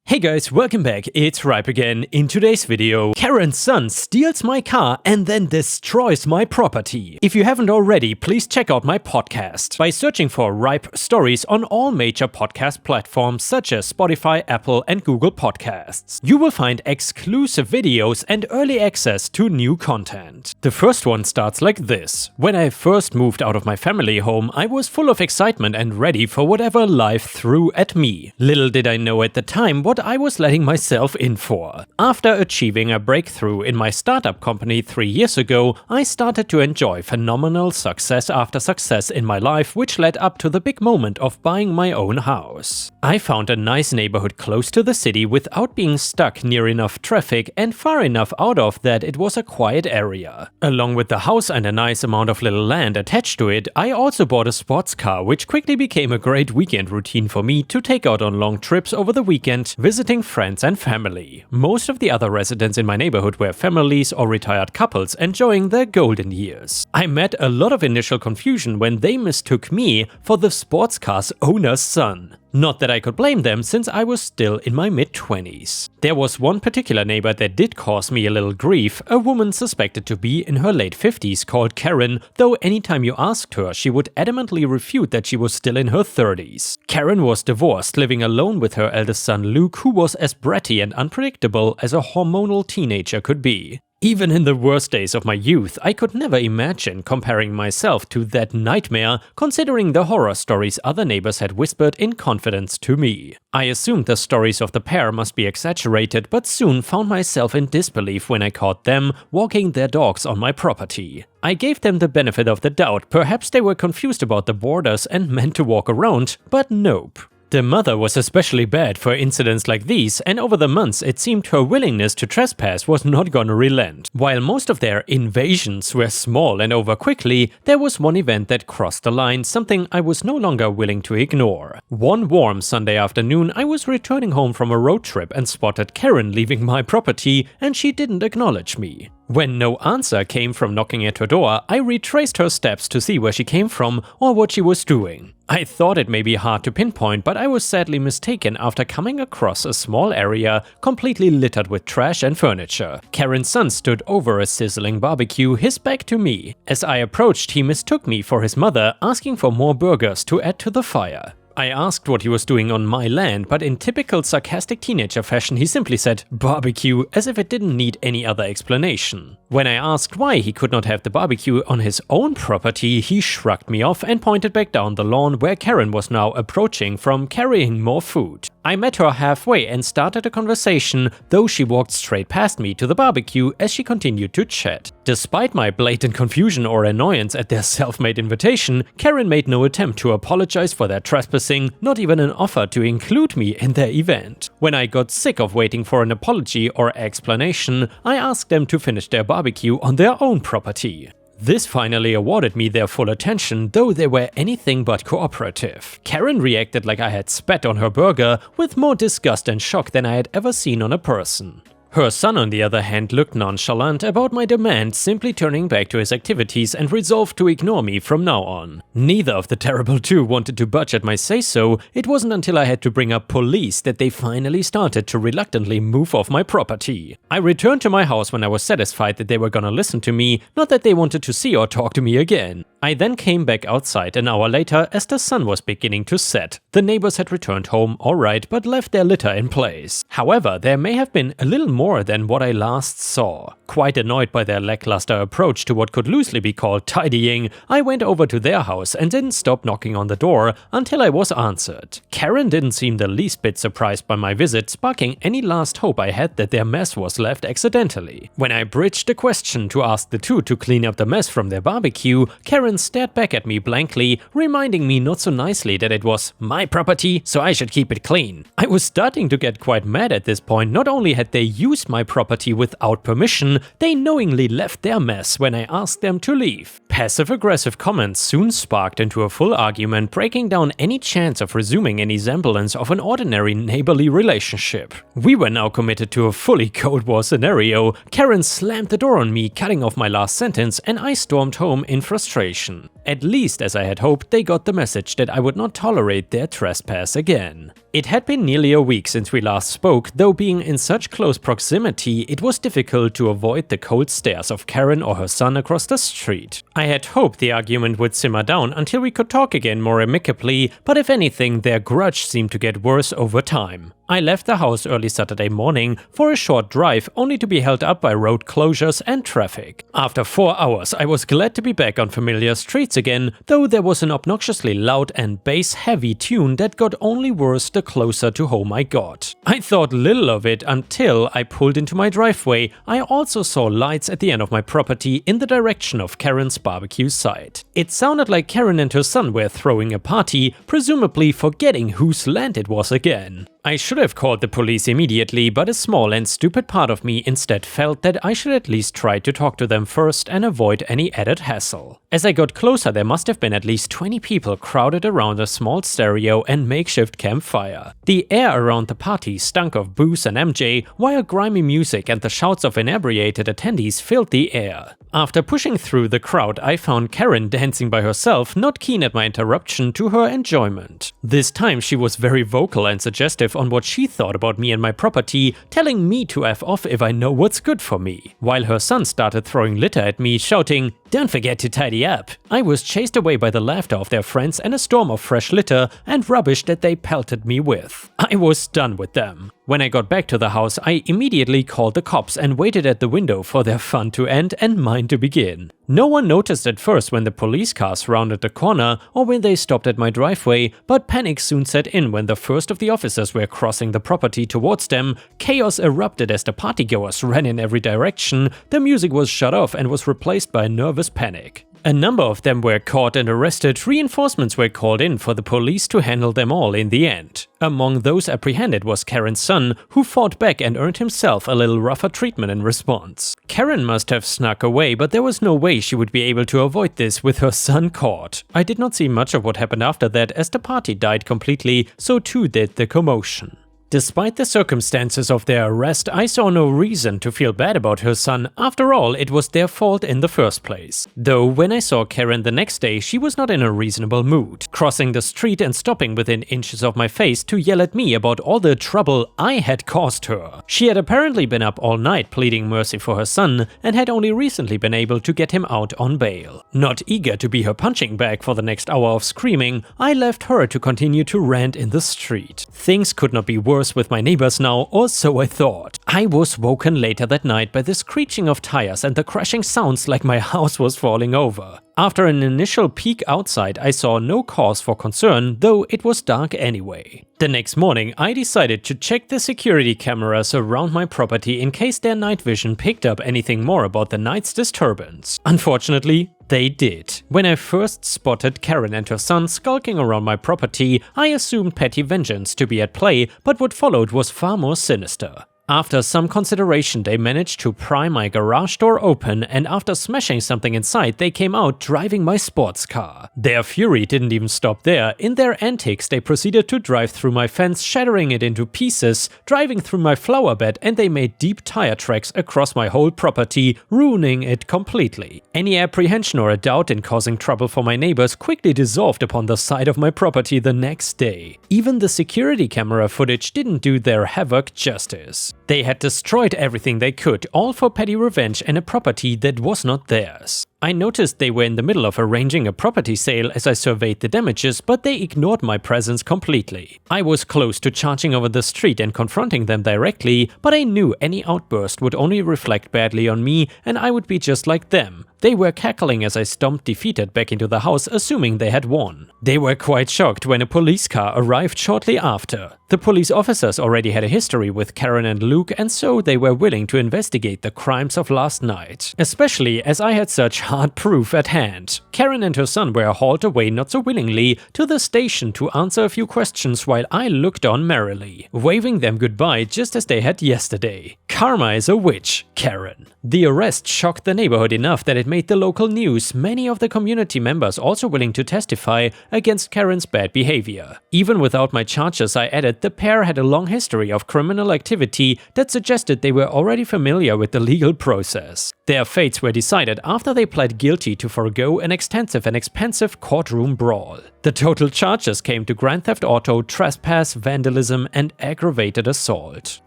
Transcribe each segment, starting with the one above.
Hey guys, welcome back, it's Ripe again. In today's video, Karen's son steals my car and then destroys my property. If you haven't already, please check out my podcast by searching for Ripe Stories on all major podcast platforms such as Spotify, Apple and Google Podcasts. You will find exclusive videos and early access to new content. The first one starts like this. When I first moved out of my family home, I was full of excitement and ready for whatever life threw at me. Little did I know at the time what I was letting myself in for. After achieving a breakthrough in my startup company 3 years ago, I started to enjoy phenomenal success after success in my life, which led up to the big moment of buying my own house. I found a nice neighborhood close to the city without being stuck near enough traffic and far enough out of that it was a quiet area. Along with the house and a nice amount of little land attached to it, I also bought a sports car, which quickly became a great weekend routine for me to take out on long trips over the weekend, visiting friends and family. Most of the other residents in my neighborhood were families or retired couples enjoying their golden years. I met a lot of initial confusion when they mistook me for the sports car's owner's son. Not that I could blame them, since I was still in my mid-20s. There was one particular neighbor that did cause me a little grief, a woman suspected to be in her late 50s called Karen, though anytime you asked her, she would adamantly refute that she was still in her 30s. Karen was divorced, living alone with her eldest son Luke, who was as bratty and unpredictable as a hormonal teenager could be. Even in the worst days of my youth, I could never imagine comparing myself to that nightmare, considering the horror stories other neighbors had whispered in confidence to me. I assumed the stories of the pair must be exaggerated, but soon found myself in disbelief when I caught them walking their dogs on my property. I gave them the benefit of the doubt, perhaps they were confused about the borders and meant to walk around, but nope. The mother was especially bad for incidents like these, and over the months it seemed her willingness to trespass was not gonna relent. While most of their invasions were small and over quickly, there was one event that crossed the line, something I was no longer willing to ignore. One warm Sunday afternoon, I was returning home from a road trip and spotted Karen leaving my property, and she didn't acknowledge me. When no answer came from knocking at her door, I retraced her steps to see where she came from or what she was doing. I thought it may be hard to pinpoint, but I was sadly mistaken after coming across a small area completely littered with trash and furniture. Karen's son stood over a sizzling barbecue, his back to me. As I approached, he mistook me for his mother, asking for more burgers to add to the fire. I asked what he was doing on my land, but in typical sarcastic teenager fashion he simply said barbecue, as if it didn't need any other explanation. When I asked why he could not have the barbecue on his own property, he shrugged me off and pointed back down the lawn where Karen was now approaching from carrying more food. I met her halfway and started a conversation, though she walked straight past me to the barbecue as she continued to chat. Despite my blatant confusion or annoyance at their self-made invitation, Karen made no attempt to apologize for their trespassing, not even an offer to include me in their event. When I got sick of waiting for an apology or explanation, I asked them to finish their barbecue on their own property. This finally awarded me their full attention, though they were anything but cooperative. Karen reacted like I had spat on her burger, with more disgust and shock than I had ever seen on a person. Her son, on the other hand, looked nonchalant about my demand, simply turning back to his activities and resolved to ignore me from now on. Neither of the terrible two wanted to budge at my say-so. It wasn't until I had to bring up police that they finally started to reluctantly move off my property. I returned to my house when I was satisfied that they were gonna listen to me, not that they wanted to see or talk to me again. I then came back outside an hour later as the sun was beginning to set. The neighbors had returned home alright, but left their litter in place. However, there may have been a little more than what I last saw. Quite annoyed by their lackluster approach to what could loosely be called tidying, I went over to their house and didn't stop knocking on the door until I was answered. Karen didn't seem the least bit surprised by my visit, sparking any last hope I had that their mess was left accidentally. When I bridged the question to ask the two to clean up the mess from their barbecue, Karen stared back at me blankly, reminding me not so nicely that it was my property, so I should keep it clean. I was starting to get quite mad at this point. Not only had they used my property without permission, they knowingly left their mess when I asked them to leave. Passive-aggressive comments soon sparked into a full argument, breaking down any chance of resuming any semblance of an ordinary neighborly relationship. We were now committed to a fully Cold War scenario. Karen slammed the door on me, cutting off my last sentence, and I stormed home in frustration. At least, as I had hoped, they got the message that I would not tolerate their trespass again. It had been nearly a week since we last spoke, though being in such close proximity, it was difficult to avoid the cold stares of Karen or her son across the street. I had hoped the argument would simmer down until we could talk again more amicably, but if anything, their grudge seemed to get worse over time. I left the house early Saturday morning for a short drive, only to be held up by road closures and traffic. After 4 hours, I was glad to be back on familiar streets again, though there was an obnoxiously loud and bass-heavy tune that got only worse the closer to home I got. I thought little of it until I pulled into my driveway. I also saw lights at the end of my property in the direction of Karen's barbecue site. It sounded like Karen and her son were throwing a party, presumably forgetting whose land it was again. I should have called the police immediately, but a small and stupid part of me instead felt that I should at least try to talk to them first and avoid any added hassle. As I got closer, there must have been at least 20 people crowded around a small stereo and makeshift campfire. The air around the party stunk of booze and MJ, while grimy music and the shouts of inebriated attendees filled the air. After pushing through the crowd, I found Karen dancing by herself, not keen at my interruption to her enjoyment. This time she was very vocal and suggestive on what she thought about me and my property, telling me to F off if I know what's good for me. While her son started throwing litter at me, shouting, "Don't forget to tidy up." I was chased away by the laughter of their friends and a storm of fresh litter and rubbish that they pelted me with. I was done with them. When I got back to the house, I immediately called the cops and waited at the window for their fun to end and mine to begin. No one noticed at first when the police cars rounded the corner or when they stopped at my driveway, but panic soon set in when the first of the officers were crossing the property towards them. Chaos erupted as the partygoers ran in every direction, the music was shut off and was replaced by nervous panic. A number of them were caught and arrested. Reinforcements were called in for the police to handle them all in the end. Among those apprehended was Karen's son, who fought back and earned himself a little rougher treatment in response. Karen must have snuck away, but there was no way she would be able to avoid this with her son caught. I did not see much of what happened after that, as the party died completely, so too did the commotion. Despite the circumstances of their arrest, I saw no reason to feel bad about her son. After all, it was their fault in the first place. Though when I saw Karen the next day, she was not in a reasonable mood, crossing the street and stopping within inches of my face to yell at me about all the trouble I had caused her. She had apparently been up all night pleading mercy for her son and had only recently been able to get him out on bail. Not eager to be her punching bag for the next hour of screaming, I left her to continue to rant in the street. Things could not be worse with my neighbors now, or so I thought. I was woken later that night by the screeching of tires and the crashing sounds like my house was falling over. After an initial peek outside, I saw no cause for concern, though it was dark anyway. The next morning, I decided to check the security cameras around my property in case their night vision picked up anything more about the night's disturbance. Unfortunately, they did. When I first spotted Karen and her son skulking around my property, I assumed petty vengeance to be at play, but what followed was far more sinister. After some consideration, they managed to pry my garage door open, and after smashing something inside, they came out driving my sports car. Their fury didn't even stop there. In their antics, they proceeded to drive through my fence, shattering it into pieces, driving through my flower bed, and they made deep tire tracks across my whole property, ruining it completely. Any apprehension or a doubt in causing trouble for my neighbors quickly dissolved upon the side of my property the next day. Even the security camera footage didn't do their havoc justice. They had destroyed everything they could, all for petty revenge and a property that was not theirs. I noticed they were in the middle of arranging a property sale as I surveyed the damages, but they ignored my presence completely. I was close to charging over the street and confronting them directly, but I knew any outburst would only reflect badly on me and I would be just like them. They were cackling as I stomped defeated back into the house, assuming they had won. They were quite shocked when a police car arrived shortly after. The police officers already had a history with Karen and Luke, and so they were willing to investigate the crimes of last night, especially as I had such hard proof at hand. Karen and her son were hauled away not so willingly to the station to answer a few questions while I looked on merrily, waving them goodbye just as they had yesterday. Karma is a witch, Karen. The arrest shocked the neighborhood enough that it made the local news, many of the community members also willing to testify against Karen's bad behavior. Even without my charges, I added the pair had a long history of criminal activity that suggested they were already familiar with the legal process. Their fates were decided after they pled guilty to forego an extensive and expensive courtroom brawl. The total charges came to grand theft auto, trespass, vandalism, and aggravated assault.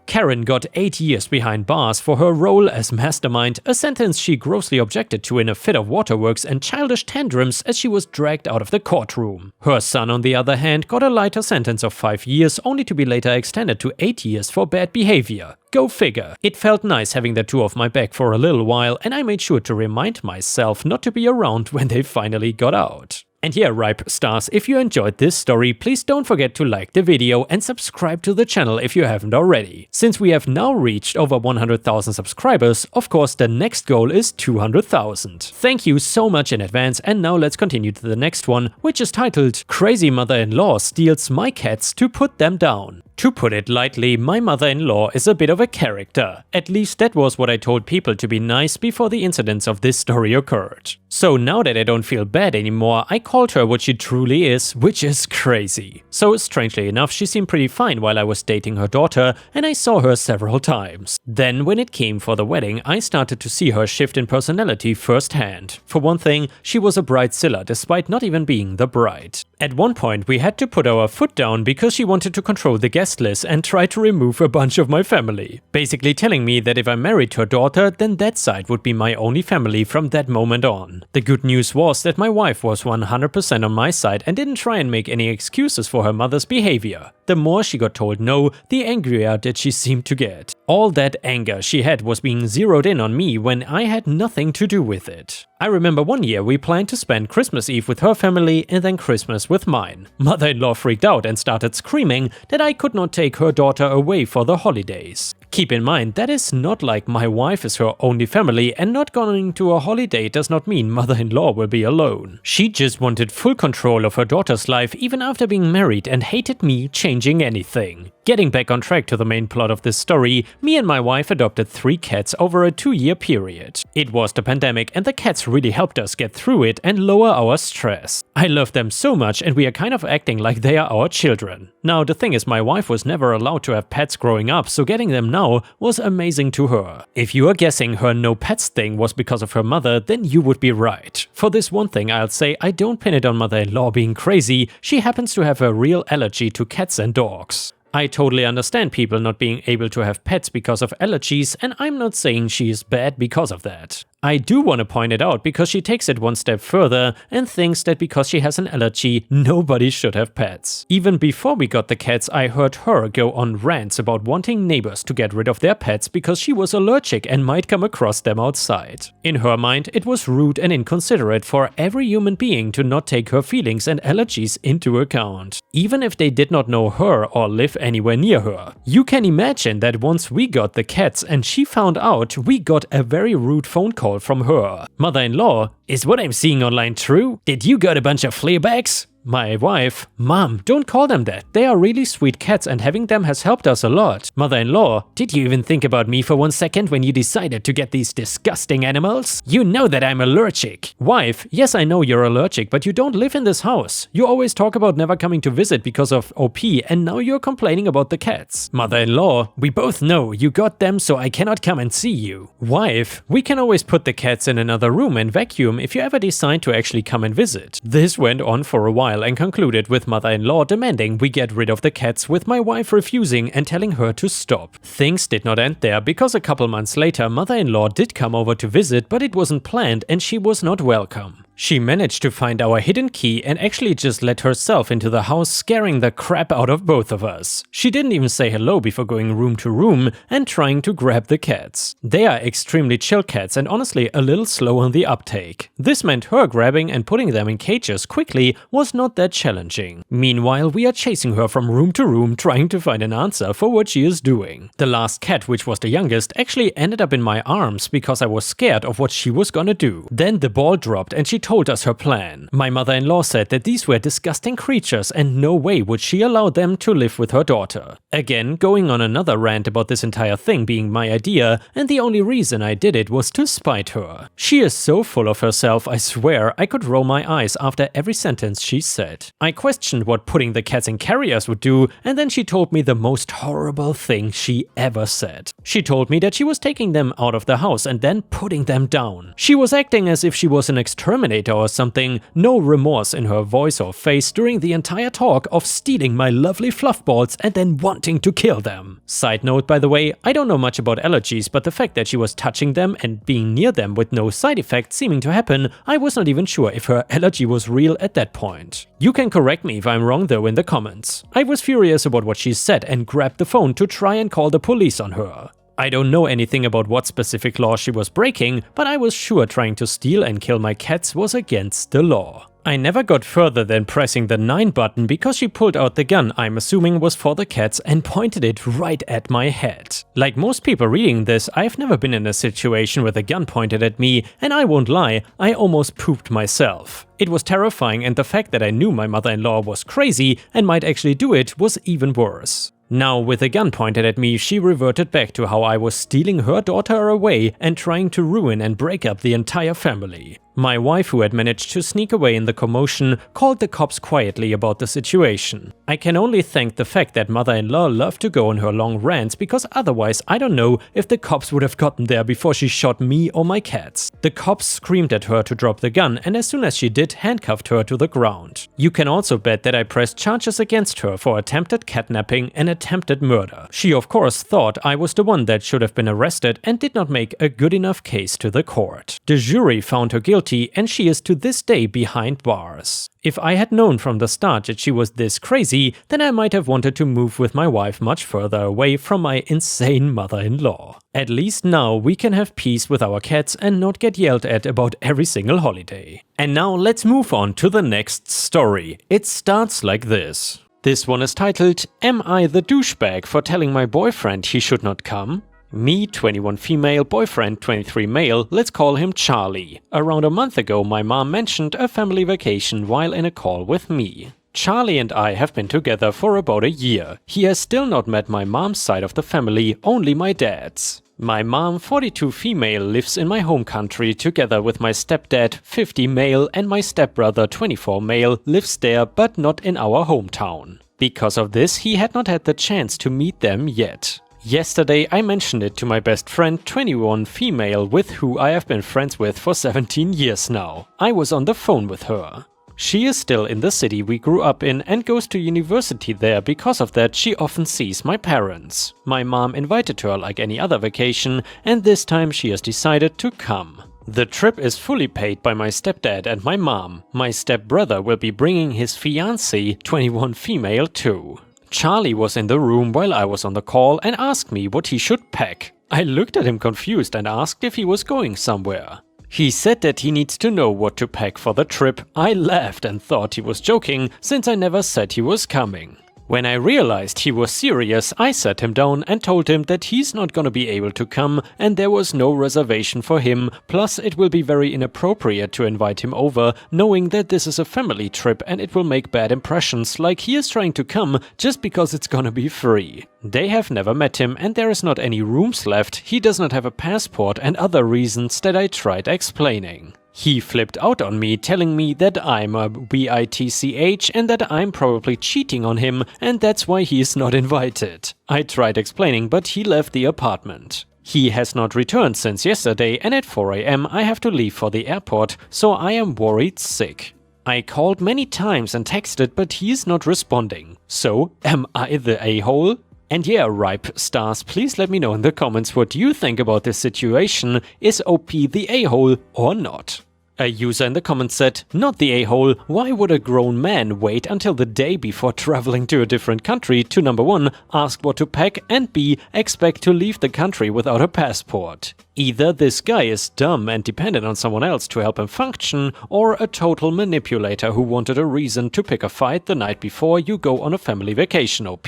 Karen got 8 years behind bars for her role as mastermind, a sentence she grossly objected to in a fit of waterworks and childish tantrums as she was dragged out of the courtroom. Her son, on the other hand, got a lighter sentence of 5 years, only to be later extended to 8 years for bad behavior. Go figure. It felt nice having the two off my back for a little while, and I made sure to remind myself not to be around when they finally got out. And yeah, Ripe Stars, if you enjoyed this story, please don't forget to like the video and subscribe to the channel if you haven't already. Since we have now reached over 100,000 subscribers, of course the next goal is 200,000. Thank you so much in advance, and now let's continue to the next one, which is titled Crazy Mother-in-Law Steals My Cats to Put Them Down. To put it lightly, my mother-in-law is a bit of a character. At least that was what I told people to be nice before the incidents of this story occurred. So now that I don't feel bad anymore, I called her what she truly is, which is crazy. So strangely enough, she seemed pretty fine while I was dating her daughter, and I saw her several times. Then when it came for the wedding, I started to see her shift in personality firsthand. For one thing, she was a bridezilla despite not even being the bride. At one point we had to put our foot down because she wanted to control the guest list and try to remove a bunch of my family. Basically telling me that if I married her daughter, then that side would be my only family from that moment on. The good news was that my wife was 100% on my side and didn't try and make any excuses for her mother's behavior. The more she got told no, the angrier did she seem to get. All that anger she had was being zeroed in on me when I had nothing to do with it. I remember one year we planned to spend Christmas Eve with her family and then Christmas with mine. Mother-in-law freaked out and started screaming that I could not take her daughter away for the holidays. Keep in mind, that is not like my wife is her only family, and not going to a holiday does not mean mother-in-law will be alone. She just wanted full control of her daughter's life even after being married and hated me changing anything. Getting back on track to the main plot of this story, me and my wife adopted 3 cats over a 2-year period. It was the pandemic and the cats really helped us get through it and lower our stress. I love them so much and we are kind of acting like they are our children. Now the thing is, my wife was never allowed to have pets growing up, so getting them now was amazing to her. If you are guessing her no pets thing was because of her mother, then you would be right. For this one thing I'll say, I don't pin it on mother-in-law being crazy, she happens to have a real allergy to cats and dogs. I totally understand people not being able to have pets because of allergies, and I'm not saying she is bad because of that. I do want to point it out because she takes it one step further and thinks that because she has an allergy, nobody should have pets. Even before we got the cats, I heard her go on rants about wanting neighbors to get rid of their pets because she was allergic and might come across them outside. In her mind, it was rude and inconsiderate for every human being to not take her feelings and allergies into account, even if they did not know her or live anywhere near her. You can imagine that once we got the cats and she found out, we got a very rude phone call from her. Mother-in-law, is what I'm seeing online true? Did you got a bunch of fleabacks? My wife, Mom, don't call them that. They are really sweet cats and having them has helped us a lot. Mother-in-law, did you even think about me for 1 second when you decided to get these disgusting animals? You know that I'm allergic. Wife, yes, I know you're allergic, but you don't live in this house. You always talk about never coming to visit because of OP, and now you're complaining about the cats. Mother-in-law, we both know you got them, so I cannot come and see you. Wife, we can always put the cats in another room and vacuum if you ever decide to actually come and visit. This went on for a while and concluded with mother-in-law demanding we get rid of the cats, with my wife refusing and telling her to stop. Things did not end there because a couple months later mother-in-law did come over to visit, but it wasn't planned and she was not welcome. She managed to find our hidden key and actually just let herself into the house, scaring the crap out of both of us. She didn't even say hello before going room to room and trying to grab the cats. They are extremely chill cats and honestly a little slow on the uptake. This meant her grabbing and putting them in cages quickly was not that challenging. Meanwhile, we are chasing her from room to room trying to find an answer for what she is doing. The last cat, which was the youngest, actually ended up in my arms because I was scared of what she was gonna do. Then the ball dropped and she told us her plan. My mother-in-law said that these were disgusting creatures and no way would she allow them to live with her daughter. Again, going on another rant about this entire thing being my idea, and the only reason I did it was to spite her. She is so full of herself, I swear I could roll my eyes after every sentence she said. I questioned what putting the cats in carriers would do, and then she told me the most horrible thing she ever said. She told me that she was taking them out of the house and then putting them down. She was acting as if she was an exterminator or something, no remorse in her voice or face during the entire talk of stealing my lovely fluff balls and then wanting to kill them. Side note, by the way, I don't know much about allergies, but the fact that she was touching them and being near them with no side effects seeming to happen, I was not even sure if her allergy was real at that point. You can correct me if I'm wrong though in the comments. I was furious about what she said and grabbed the phone to try and call the police on her. I don't know anything about what specific law she was breaking, but I was sure trying to steal and kill my cats was against the law. I never got further than pressing the 9 button because she pulled out the gun I'm assuming was for the cats and pointed it right at my head. Like most people reading this, I've never been in a situation with a gun pointed at me, and I won't lie, I almost pooped myself. It was terrifying, and the fact that I knew my mother-in-law was crazy and might actually do it was even worse. Now, with a gun pointed at me, she reverted back to how I was stealing her daughter away and trying to ruin and break up the entire family. My wife, who had managed to sneak away in the commotion, called the cops quietly about the situation. I can only thank the fact that mother-in-law loved to go on her long rants, because otherwise I don't know if the cops would have gotten there before she shot me or my cats. The cops screamed at her to drop the gun, and as soon as she did, handcuffed her to the ground. You can also bet that I pressed charges against her for attempted kidnapping and attempted murder. She of course thought I was the one that should have been arrested and did not make a good enough case to the court. The jury found her guilty, and she is to this day behind bars. If I had known from the start that she was this crazy, then I might have wanted to move with my wife much further away from my insane mother-in-law. At least now we can have peace with our cats and not get yelled at about every single holiday. And now let's move on to the next story. It starts like this. This one is titled, "Am I the douchebag for telling my boyfriend he should not come?" Me, 21 female, boyfriend, 23 male, let's call him Charlie. Around a month ago, my mom mentioned a family vacation while in a call with me. Charlie and I have been together for about a year. He has still not met my mom's side of the family, only my dad's. My mom, 42 female, lives in my home country together with my stepdad, 50 male, and my stepbrother, 24 male, lives there but not in our hometown. Because of this, he had not had the chance to meet them yet. Yesterday I mentioned it to my best friend, 21 female, with who I have been friends with for 17 years now. I was on the phone with her. She is still in the city we grew up in and goes to university there. Because of that, she often sees my parents. My mom invited her like any other vacation, and this time she has decided to come. The trip is fully paid by my stepdad and my mom. My stepbrother will be bringing his fiancée, 21 female, too. Charlie was in the room while I was on the call and asked me what he should pack. I looked at him confused and asked if he was going somewhere. He said that he needs to know what to pack for the trip. I laughed and thought he was joking, since I never said he was coming. When I realized he was serious, I sat him down and told him that he's not gonna be able to come and there was no reservation for him, plus it will be very inappropriate to invite him over, knowing that this is a family trip and it will make bad impressions, like he is trying to come just because it's gonna be free. They have never met him and there is not any rooms left, he does not have a passport and other reasons that I tried explaining. He flipped out on me, telling me that I'm a bitch and that I'm probably cheating on him and that's why he is not invited. I tried explaining, but he left the apartment. He has not returned since yesterday and at 4 AM I have to leave for the airport, so I am worried sick. I called many times and texted, but he is not responding. So, am I the a-hole? And yeah, Ripe Stars, please let me know in the comments what you think about this situation. Is OP the a-hole or not? A user in the comments said, "Not the a-hole, why would a grown man wait until the day before traveling to a different country to number 1, ask what to pack, and B, expect to leave the country without a passport? Either this guy is dumb and dependent on someone else to help him function, or a total manipulator who wanted a reason to pick a fight the night before you go on a family vacation, OP.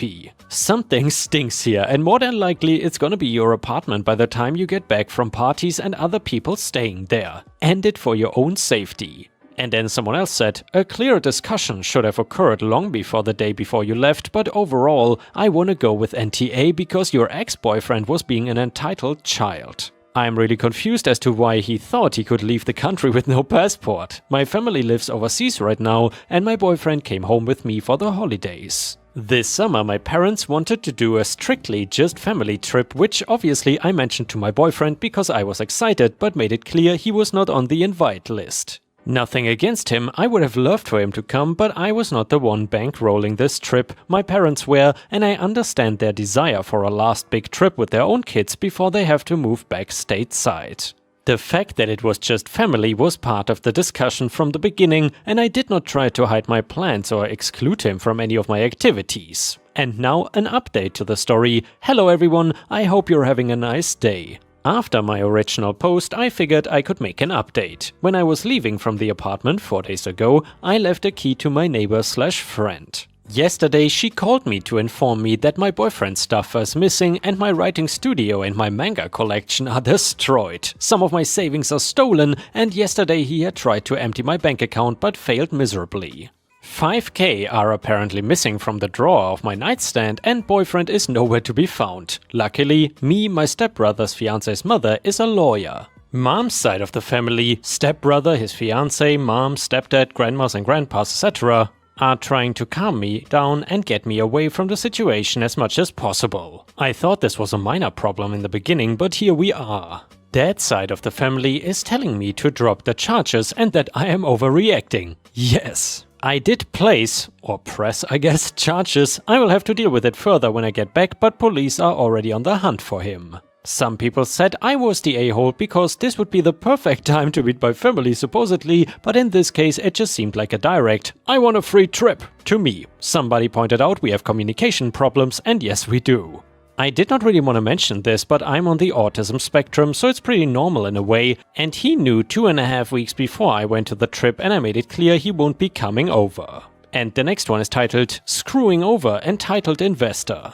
Something stinks here, and more than likely it's gonna be your apartment by the time you get back from parties and other people staying there. End it for your own safety." And then someone else said, a clear discussion should have occurred long before the day before you left, but overall, I wanna go with NTA because your ex-boyfriend was being an entitled child. I'm really confused as to why he thought he could leave the country with no passport. My family lives overseas right now, and my boyfriend came home with me for the holidays. This summer my parents wanted to do a strictly just family trip, which obviously I mentioned to my boyfriend because I was excited, but made it clear he was not on the invite list. Nothing against him, I would have loved for him to come, but I was not the one bankrolling this trip, my parents were, and I understand their desire for a last big trip with their own kids before they have to move back stateside. The fact that it was just family was part of the discussion from the beginning, and I did not try to hide my plans or exclude him from any of my activities. And now an update to the story. Hello everyone, I hope you're having a nice day. After my original post, I figured I could make an update. When I was leaving from the apartment 4 days ago, I left a key to my neighbor/friend. Yesterday she called me to inform me that my boyfriend's stuff was missing and my writing studio and my manga collection are destroyed. Some of my savings are stolen, and yesterday he had tried to empty my bank account but failed miserably. 5k are apparently missing from the drawer of my nightstand and boyfriend is nowhere to be found. Luckily, me, my stepbrother's fiance's mother, is a lawyer. Mom's side of the family, stepbrother, his fiance, mom, stepdad, grandmas and grandpas, etc. are trying to calm me down and get me away from the situation as much as possible. I thought this was a minor problem in the beginning, but here we are. Dad's side of the family is telling me to drop the charges and that I am overreacting. Yes. I did place, or press I guess, charges. I will have to deal with it further when I get back, but police are already on the hunt for him. Some people said I was the a-hole because this would be the perfect time to meet my family supposedly, but in this case it just seemed like a direct, I want a free trip, to me. Somebody pointed out we have communication problems, and yes we do. I did not really want to mention this, but I'm on the autism spectrum, so it's pretty normal in a way, and he knew 2.5 weeks before I went to the trip and I made it clear he won't be coming over. And the next one is titled, Screwing Over Entitled Investor.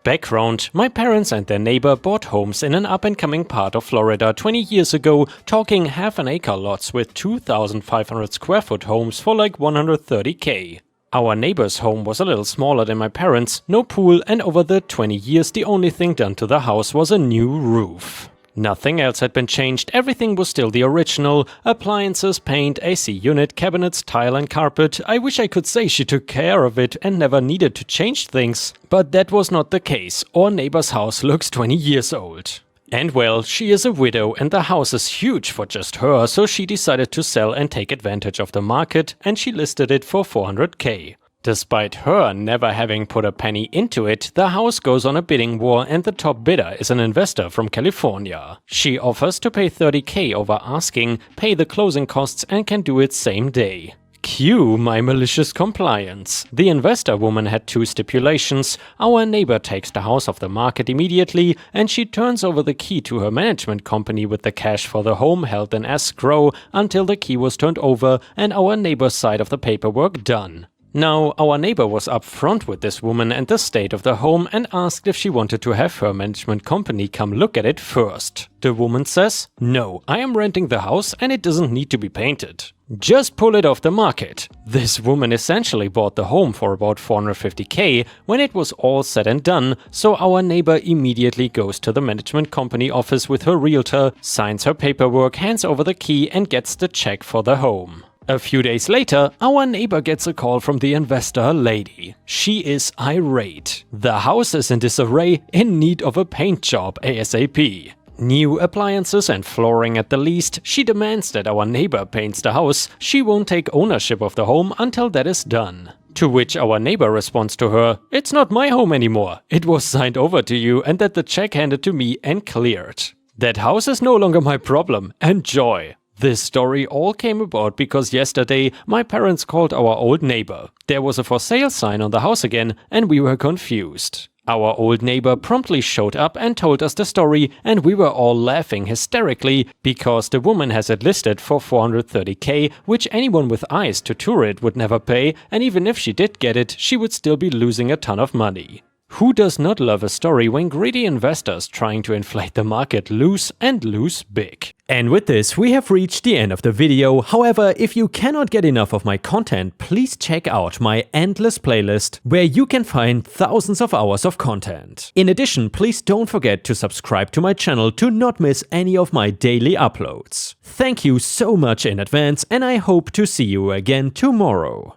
Background: my parents and their neighbor bought homes in an up-and-coming part of Florida 20 years ago, talking half-an-acre lots with 2,500 square foot homes for like 130k. Our neighbor's home was a little smaller than my parents', no pool, and over the 20 years the only thing done to the house was a new roof. Nothing else had been changed, everything was still the original. Appliances, paint, AC unit, cabinets, tile and carpet. I wish I could say she took care of it and never needed to change things, but that was not the case. Our neighbor's house looks 20 years old. And well, she is a widow and the house is huge for just her, so she decided to sell and take advantage of the market, and she listed it for 400k. Despite her never having put a penny into it, the house goes on a bidding war and the top bidder is an investor from California. She offers to pay 30k over asking, pay the closing costs and can do it same day. Cue my malicious compliance. The investor woman had 2 stipulations. Our neighbor takes the house off the market immediately and she turns over the key to her management company with the cash for the home held in escrow until the key was turned over and our neighbor's side of the paperwork done. Now, our neighbor was upfront with this woman and the state of the home and asked if she wanted to have her management company come look at it first. The woman says, no, I am renting the house and it doesn't need to be painted. Just pull it off the market. This woman essentially bought the home for about 450k when it was all said and done, so our neighbor immediately goes to the management company office with her realtor, signs her paperwork, hands over the key and gets the check for the home. A few days later, our neighbor gets a call from the investor lady. She is irate. The house is in disarray, in need of a paint job ASAP. New appliances and flooring at the least. She demands that our neighbor paints the house. She won't take ownership of the home until that is done. To which our neighbor responds to her, it's not my home anymore. It was signed over to you and that the check handed to me and cleared. That house is no longer my problem. Enjoy. This story all came about because yesterday my parents called our old neighbor. There was a for sale sign on the house again and we were confused. Our old neighbor promptly showed up and told us the story and we were all laughing hysterically because the woman has it listed for 430k, which anyone with eyes to tour it would never pay, and even if she did get it, she would still be losing a ton of money. Who does not love a story when greedy investors trying to inflate the market lose and lose big? And with this, we have reached the end of the video. However, if you cannot get enough of my content, please check out my endless playlist, where you can find thousands of hours of content. In addition, please don't forget to subscribe to my channel to not miss any of my daily uploads. Thank you so much in advance, and I hope to see you again tomorrow.